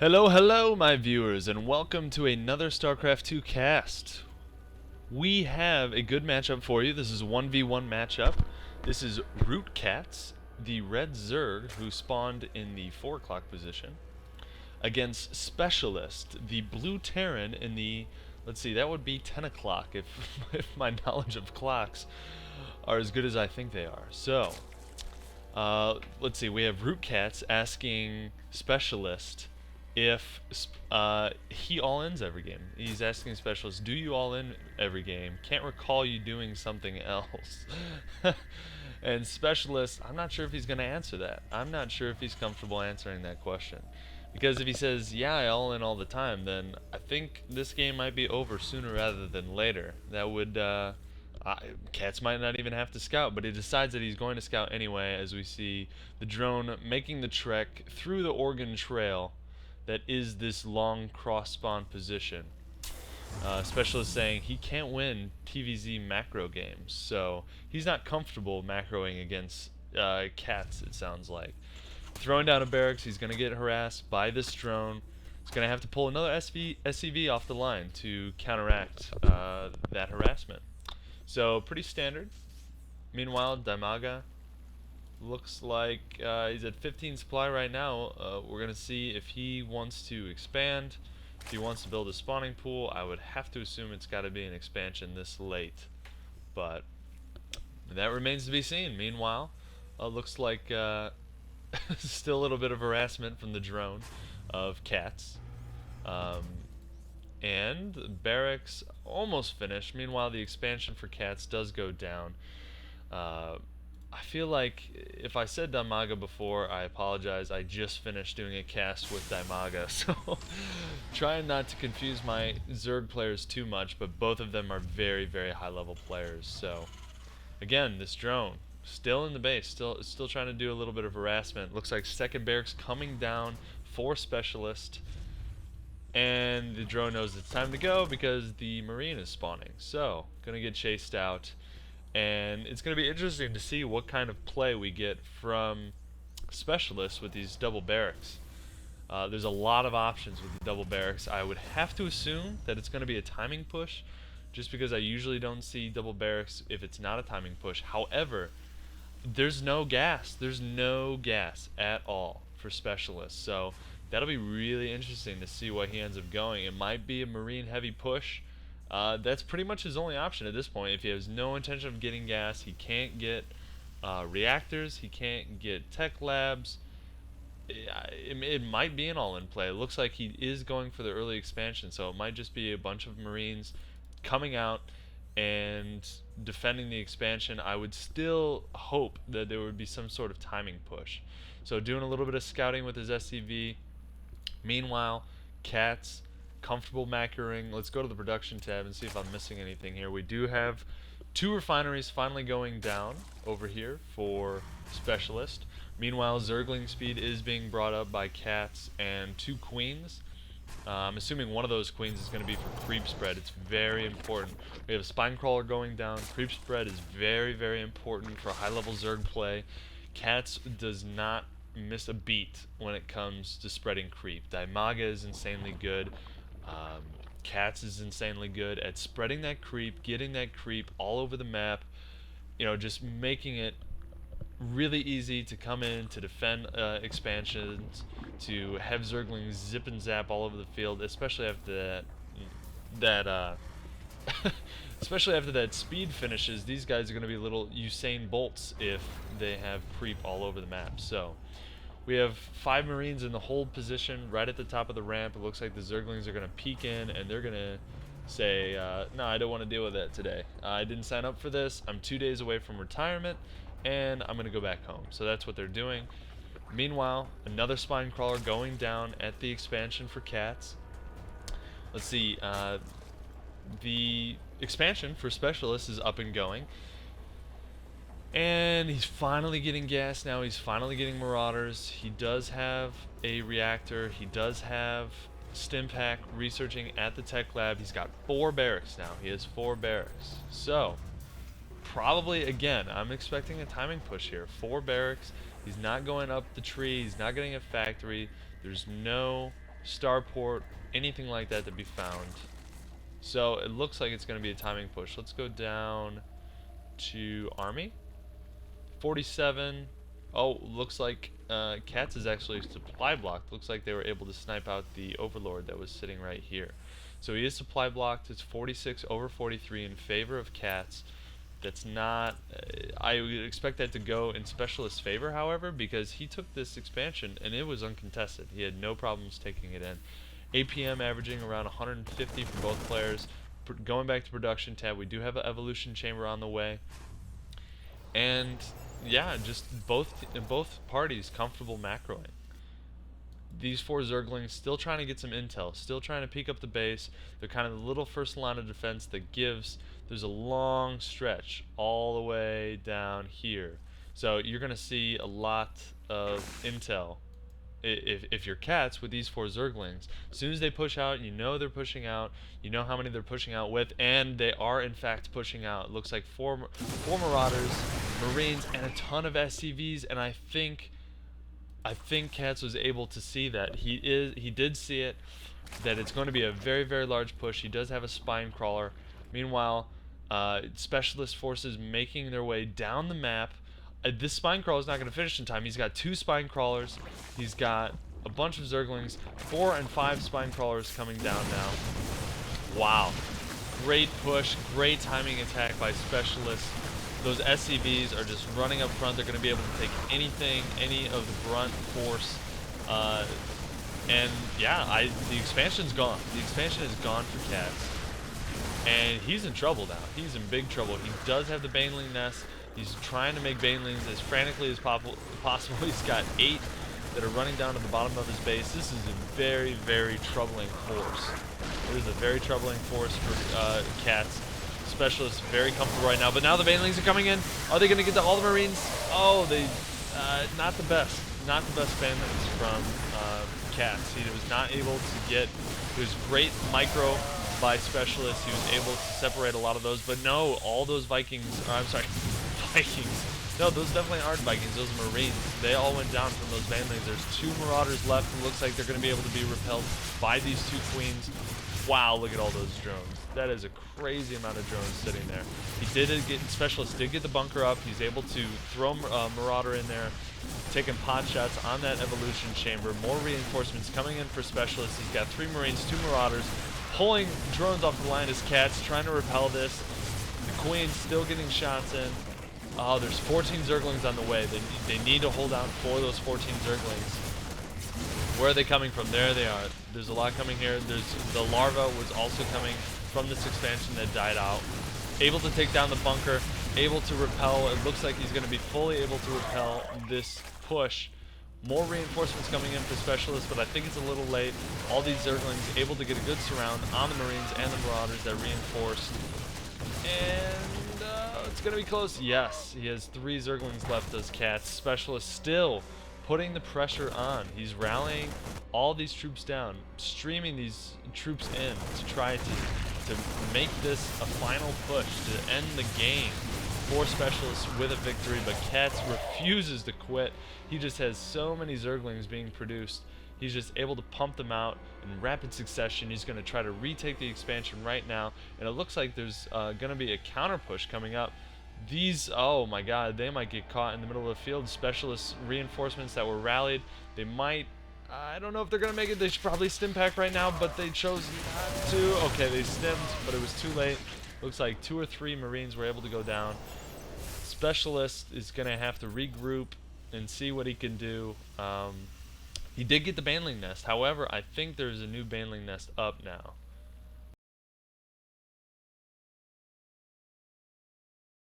Hello, hello, my viewers, and welcome to another Starcraft 2 cast. We have a good matchup for you. This is a 1v1 matchup. This is Root Catz, the red Zerg who spawned in the 4 o'clock position, against Specialist, the blue Terran in the, let's see, that would be 10 o'clock if, if my knowledge of clocks are as good as I think they are. So, let's see, we have Root Catz asking Specialist if he all-ins every game. He's asking Specialist, do you all-in every game? Can't recall you doing something else. And Specialist, I'm not sure if he's going to answer that. I'm not sure if he's comfortable answering that question. Because if he says, yeah, I all-in all the time, then I think this game might be over sooner rather than later. That would, Catz might not even have to scout, but he decides that he's going to scout anyway, as we see the drone making the trek through the Oregon Trail that is this long cross-spawn position. Specialist saying he can't win TVZ macro games, so he's not comfortable macroing against Catz, it sounds like. Throwing down a barracks, he's going to get harassed by this drone. He's going to have to pull another SCV off the line to counteract that harassment. So, pretty standard. Meanwhile, Daimaga looks like he's at 15 supply right now. We're going to see if he wants to expand, if he wants to build a spawning pool. I would have to assume it's got to be an expansion this late, but that remains to be seen. Meanwhile, looks like still a little bit of harassment from the drone of Catz. And barracks almost finished. Meanwhile, the expansion for Catz does go down. I feel like if I said Daimaga before, I apologize. I just finished doing a cast with Daimaga, so trying not to confuse my Zerg players too much, but both of them are very, very high-level players. So, again, this drone still in the base, still trying to do a little bit of harassment. Looks like second barracks coming down for Specialist, and the drone knows it's time to go because the Marine is spawning. So, gonna get chased out. And it's going to be interesting to see what kind of play we get from Specialists with these double barracks. There's a lot of options with the double barracks. I would have to assume that it's going to be a timing push, just because I usually don't see double barracks if it's not a timing push. However, there's no gas. There's no gas at all for Specialists. So that'll be really interesting to see what he ends up going. It might be a Marine heavy push. That's pretty much his only option at this point. If he has no intention of getting gas, he can't get reactors, he can't get tech labs. It might be an all-in play. It looks like he is going for the early expansion, so it might just be a bunch of Marines coming out and defending the expansion. I would still hope that there would be some sort of timing push. So doing a little bit of scouting with his SCV. Meanwhile, Catz comfortable macroing. Let's go to the production tab and see if I'm missing anything here. We do have 2 refineries finally going down over here for Specialist. Meanwhile, Zergling speed is being brought up by Catz and 2 queens. I'm assuming one of those queens is going to be for creep spread. It's very important. We have a spine crawler going down. Creep spread is very, very important for high-level Zerg play. Catz does not miss a beat when it comes to spreading creep. Daimaga is insanely good. Catz is insanely good at spreading that creep, getting that creep all over the map, you know, just making it really easy to come in, to defend expansions, to have Zerglings zip and zap all over the field, especially after especially after that speed finishes. These guys are going to be little Usain Bolts if they have creep all over the map. So we have 5 Marines in the hold position right at the top of the ramp. It looks like the Zerglings are going to peek in, and they're going to say, no, I don't want to deal with that today. I didn't sign up for this. I'm 2 days away from retirement, and I'm going to go back home. So that's what they're doing. Meanwhile, another spine crawler going down at the expansion for Catz. Let's see. The expansion for Specialists is up and going. And he's finally getting gas now. He's finally getting Marauders. He does have a reactor. He does have Stimpack researching at the tech lab. He's got 4 barracks now. He has 4 barracks. So, probably, again, I'm expecting a timing push here. 4 barracks. He's not going up the tree. He's not getting a factory. There's no starport, anything like that to be found. So it looks like it's going to be a timing push. Let's go down to army. 47. Oh, looks like Catz is actually supply blocked. Looks like they were able to snipe out the overlord that was sitting right here. So he is supply blocked. It's 46 over 43 in favor of Catz. That's not... I would expect that to go in Specialist's favor, however, because he took this expansion and it was uncontested. He had no problems taking it in. APM averaging around 150 for both players. Going back to production tab, we do have an evolution chamber on the way. And yeah, just both parties comfortable macroing. These 4 Zerglings still trying to get some intel, still trying to peek up the base. They're kind of the little first line of defense that gives. There's a long stretch all the way down here. So you're going to see a lot of intel if you're Catz with these 4 Zerglings. As soon as they push out, you know they're pushing out, you know how many they're pushing out with, and they are in fact pushing out. It looks like 4 Marauders, Marines, and a ton of SCVs, and I think Catz was able to see that. He did see it, that it's going to be a very, very large push. He does have a spine crawler. Meanwhile, specialist forces making their way down the map. This spine crawler is not going to finish in time. He's got 2 spine crawlers. He's got a bunch of Zerglings. 4 and 5 spine crawlers coming down now. Wow. Great push. Great timing attack by specialists. Those SCVs are just running up front. They're going to be able to take anything, any of the grunt force. And yeah, the expansion's gone. The expansion is gone for Catz. And he's in trouble now. He's in big trouble. He does have the Baneling Nest. He's trying to make Banelings as frantically as possible. He's got 8 that are running down to the bottom of his base. This is a very, very troubling force. It is a very troubling force for Catz. Specialists very comfortable right now, but now the Banelings are coming in. Are they going to get to all the Marines? Oh, they not the best. Not the best Banelings from Catz. He was not able to get... It was great micro by Specialists. He was able to separate a lot of those, but no, all those Vikings... I'm sorry, Vikings. No, those definitely aren't Vikings. Those are Marines. They all went down from those Banelings. There's 2 Marauders left. It looks like they're going to be able to be repelled by these 2 Queens. Wow, look at all those drones. That is a crazy amount of drones sitting there. Specialist did get the bunker up. He's able to throw Marauder in there, taking pot shots on that evolution chamber. More reinforcements coming in for Specialist. He's got 3 Marines, 2 Marauders, pulling drones off the line as Catz, trying to repel this. The Queen's still getting shots in. Oh, there's 14 Zerglings on the way. They need to hold out for those 14 Zerglings. Where are they coming from? There they are. There's a lot coming here. The larva was also coming from this expansion that died out. Able to take down the bunker, able to repel. It looks like he's going to be fully able to repel this push. More reinforcements coming in for Specialists, but I think it's a little late. All these Zerglings able to get a good surround on the Marines and the Marauders that reinforced. And it's going to be close. Yes, he has 3 Zerglings left as Catz. Specialist still putting the pressure on. He's rallying all these troops down, streaming these troops in to try to make this a final push to end the game for Specialists with a victory, but Catz refuses to quit. He just has so many Zerglings being produced. He's just able to pump them out in rapid succession. He's going to try to retake the expansion right now, and it looks like there's going to be a counter push coming up. These, oh my god, they might get caught in the middle of the field. Specialist reinforcements that were rallied, they might, I don't know if they're going to make it. They should probably stim pack right now, but they chose not to. Okay, they stimmed, but it was too late. Looks like 2 or 3 Marines were able to go down. Specialist is going to have to regroup and see what he can do. He did get the Baneling Nest. However, I think there's a new Baneling Nest up now.